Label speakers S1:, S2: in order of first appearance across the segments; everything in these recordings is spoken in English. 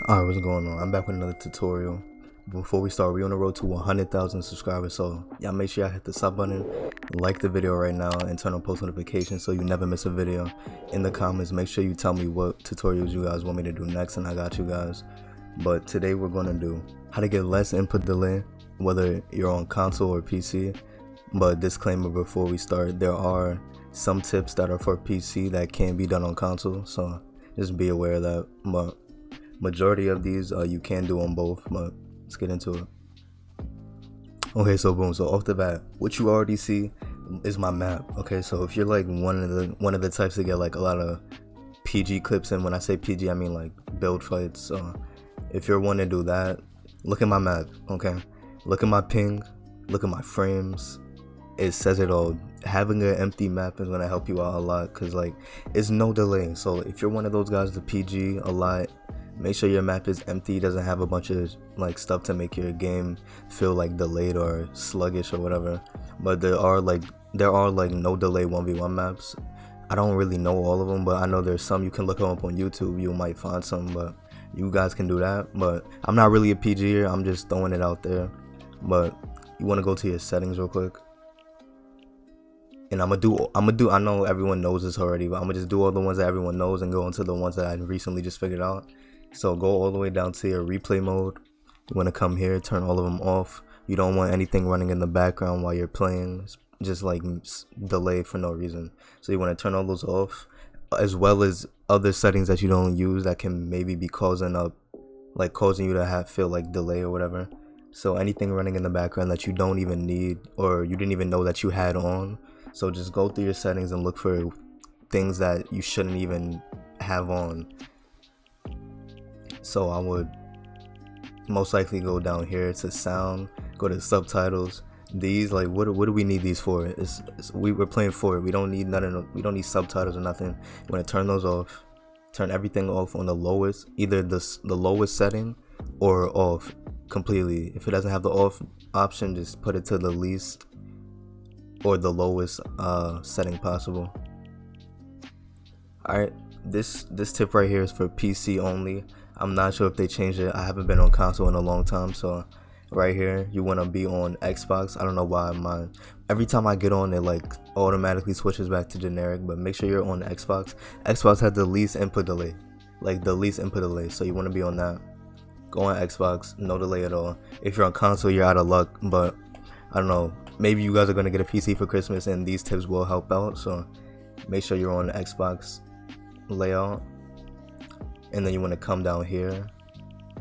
S1: Alright, what's going on? I'm back with another tutorial. Before we start, we're on the road to 100,000 subscribers, so y'all make sure y'all hit the sub button, like the video right now, and turn on post notifications so you never miss a video. In the comments, make sure you tell me what tutorials you guys want me to do next, and I got you guys. But today we're going to do how to get less input delay, whether you're on console or PC. But disclaimer before we start, there are some tips that are for PC that can't be done on console, so just be aware of that. But majority of these you can do on both, but let's get into it. Okay, so boom, so off the bat, what you already see is my map. Okay, so if you're like one of the types to get like a lot of PG clips, and when I say PG I mean like build fights, so if you're one to do that, look at my map. Okay, look at my ping, look at my frames. It says it all. Having an empty map is gonna help you out a lot, because like it's no delay. So if you're one of those guys to PG a lot, make sure your map is empty, doesn't have a bunch of like stuff to make your game feel like delayed or sluggish or whatever. But there are like no delay 1v1 maps. I don't really know all of them, but I know there's some. You can look them up on YouTube, you might find some, but you guys can do that. But I'm not really a PGer, I'm just throwing it out there. But you want to go to your settings real quick, and I'm gonna do I know everyone knows this already, but I'm gonna just do all the ones that everyone knows and go into the ones that I recently just figured out. So go all the way down to your replay mode. You want to come here, turn all of them off. You don't want anything running in the background while you're playing, it's just like delay for no reason. So you want to turn all those off, as well as other settings that you don't use that can maybe be causing you to feel like delay or whatever. So anything running in the background that you don't even need, or you didn't even know that you had on. So just go through your settings and look for things that you shouldn't even have on. So I would most likely go down here to sound, go to subtitles. These, like, what do we need these for? We're playing for it. We don't need we don't need subtitles or nothing. You want to turn those off. Turn everything off on the lowest, either the lowest setting or off completely. If it doesn't have the off option, just put it to the least or the lowest setting possible. Alright, this tip right here is for PC only. I'm not sure if they changed it. I haven't been on console in a long time, so right here you want to be on Xbox. I don't know why every time I get on it like automatically switches back to generic, but make sure you're on Xbox. Xbox has the least input delay, so you want to be on that. Go on Xbox, no delay at all. If you're on console, you're out of luck, but I don't know, maybe you guys are going to get a PC for Christmas and these tips will help out. So make sure you're on Xbox layout, and then you want to come down here.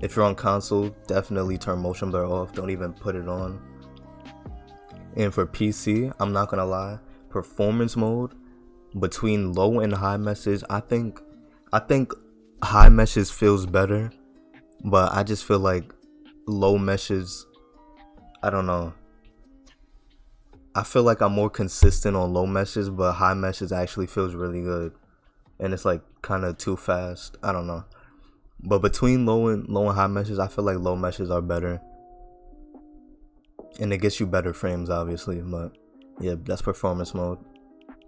S1: If you're on console, definitely turn motion blur off, don't even put it on. And for PC, I'm not gonna lie, performance mode between low and high meshes, I think high meshes feels better, but I just feel like low meshes, I don't know, I feel like I'm more consistent on low meshes, but high meshes actually feels really good, and it's like kind of too fast. I don't know, but between low and high meshes, I feel like low meshes are better, and it gets you better frames obviously. But yeah, that's performance mode.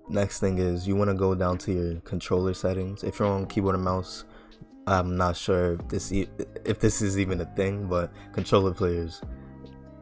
S1: Next thing is you want to go down to your controller settings. If you're on keyboard and mouse, I'm not sure if this is even a thing, but controller players,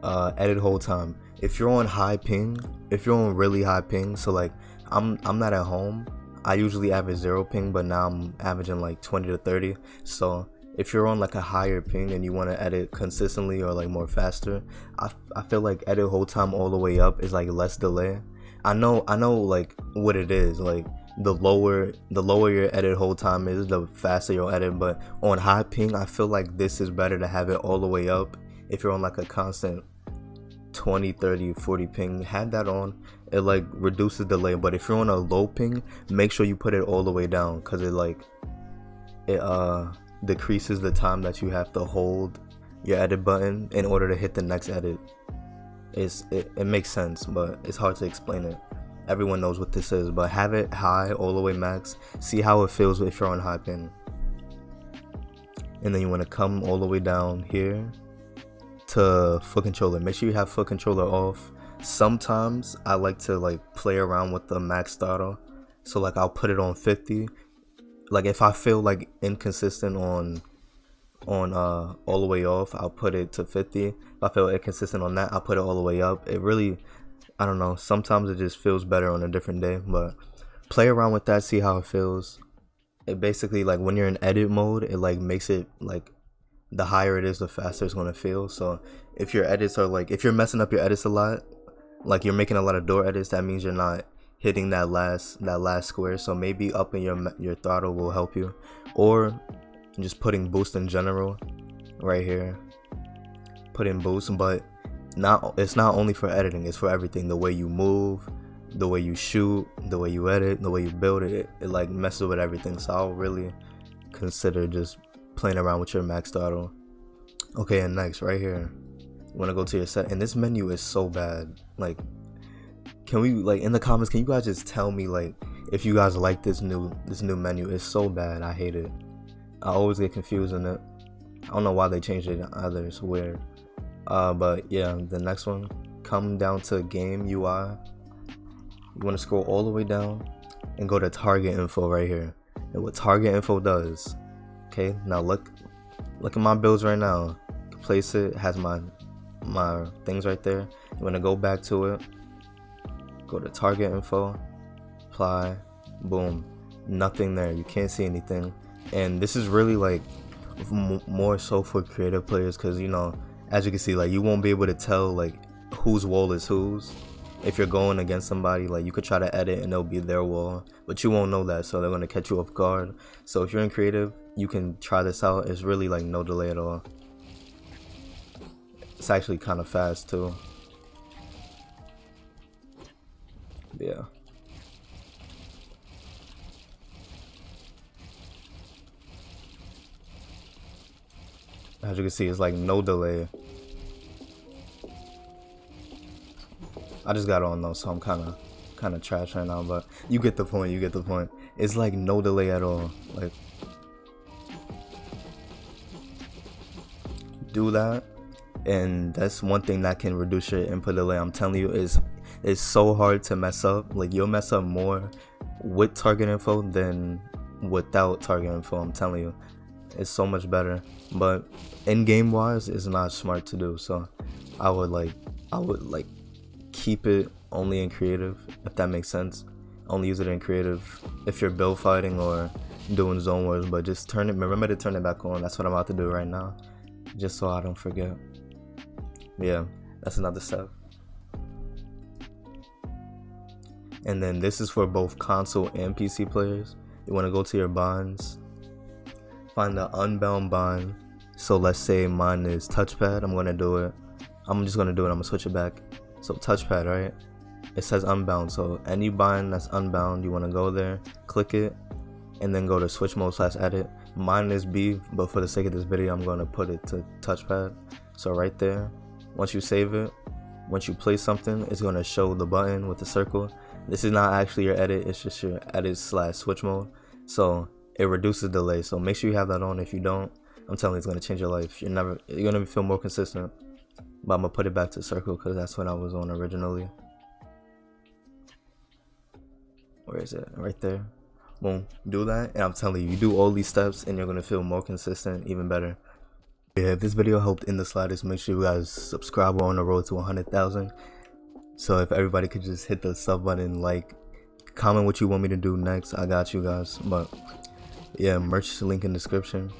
S1: edit hold time. If you're on high ping, if you're on really high ping, so like I'm not at home, I usually average 0 ping, but now I'm averaging like 20 to 30. So if you're on like a higher ping and you want to edit consistently or like more faster, I feel like edit hold time all the way up is like less delay. I know like what it is, like the lower your edit hold time is, the faster you'll edit. But on high ping, I feel like this is better to have it all the way up. If you're on like a constant 20, 30, 40 ping, have that on. It like reduces delay. But if you're on a low ping, make sure you put it all the way down, because it decreases the time that you have to hold your edit button in order to hit the next edit. It makes sense, but it's hard to explain it. Everyone knows what this is, but have it high all the way max. See how it feels if you're on high ping. And then you want to come all the way down here to foot controller. Make sure you have foot controller off. Sometimes I like to like play around with the max throttle, so like I'll put it on 50. Like if I feel like inconsistent on on all the way off, I'll put it to 50. If I feel inconsistent on that, I'll put it all the way up. It really, I don't know, sometimes it just feels better on a different day, but play around with that, see how it feels. It basically, like, when you're in edit mode, it like makes it like the higher it is, the faster it's gonna feel. So if your edits are like, if you're messing up your edits a lot, like you're making a lot of door edits, that means you're not hitting that last square. So maybe upping your throttle will help you, or just putting boost in general right here. Put in boost, but it's not only for editing, it's for everything. The way you move, the way you shoot, the way you edit, the way you build it, it like messes with everything. So I'll really consider just playing around with your max throttle. Okay, and next right here, you want to go to your set, and this menu is so bad. Like, can we, like, in the comments, can you guys just tell me, like, if you guys like this new menu? It's so bad, I hate it. I always get confused in it. I don't know why they changed it either, it's weird. But yeah, the next one, come down to game UI. You want to scroll all the way down and go to target info right here. And what target info does, okay, now look at my builds right now. Place it, has my things right there. You want to go back to it, go to target info, apply, boom, nothing there. You can't see anything. And this is really like more so for creative players, because, you know, as you can see, like, you won't be able to tell like whose wall is whose. If you're going against somebody, like, you could try to edit and it'll be their wall, but you won't know that, so they're going to catch you off guard. So if you're in creative, you can try this out. It's really like no delay at all. It's actually kind of fast too. Yeah. As you can see, it's like no delay. I just got on though, so I'm kind of trash right now, but you get the point. You get the point. It's like no delay at all. Like, do that, and that's one thing that can reduce your input delay. I'm telling you, it's so hard to mess up. Like, you'll mess up more with target info than without target info. I'm telling you, it's so much better. But in game wise, it's not smart to do. So I would keep it only in creative, if that makes sense. Only use it in creative if you're build fighting or doing zone wars, but just remember to turn it back on. That's what I'm about to do right now, just so I don't forget. Yeah, that's another step. And then this is for both console and PC players. You want to go to your binds, find the unbound bind. So let's say mine is touchpad. I'm just gonna do it. I'm gonna switch it back. So touchpad, right? It says unbound. So any bind that's unbound, you want to go there, click it, and then go to switch mode / edit. Mine is B, but for the sake of this video, I'm going to put it to touchpad. So right there, once you save it, once you place something, it's going to show the button with the circle. This is not actually your edit, it's just your edit / switch mode. So it reduces delay. So make sure you have that on. If you don't, I'm telling you, it's going to change your life. You're going to feel more consistent. But I'm going to put it back to circle because that's what I was on originally. Where is it? Right there. Boom. Do that, and I'm telling you, you do all these steps and you're going to feel more consistent, even better. Yeah, if this video helped in the slightest, make sure you guys subscribe. We're on the road to 100,000. So if everybody could just hit the sub button, like, comment what you want me to do next, I got you guys. But yeah, merch link in description.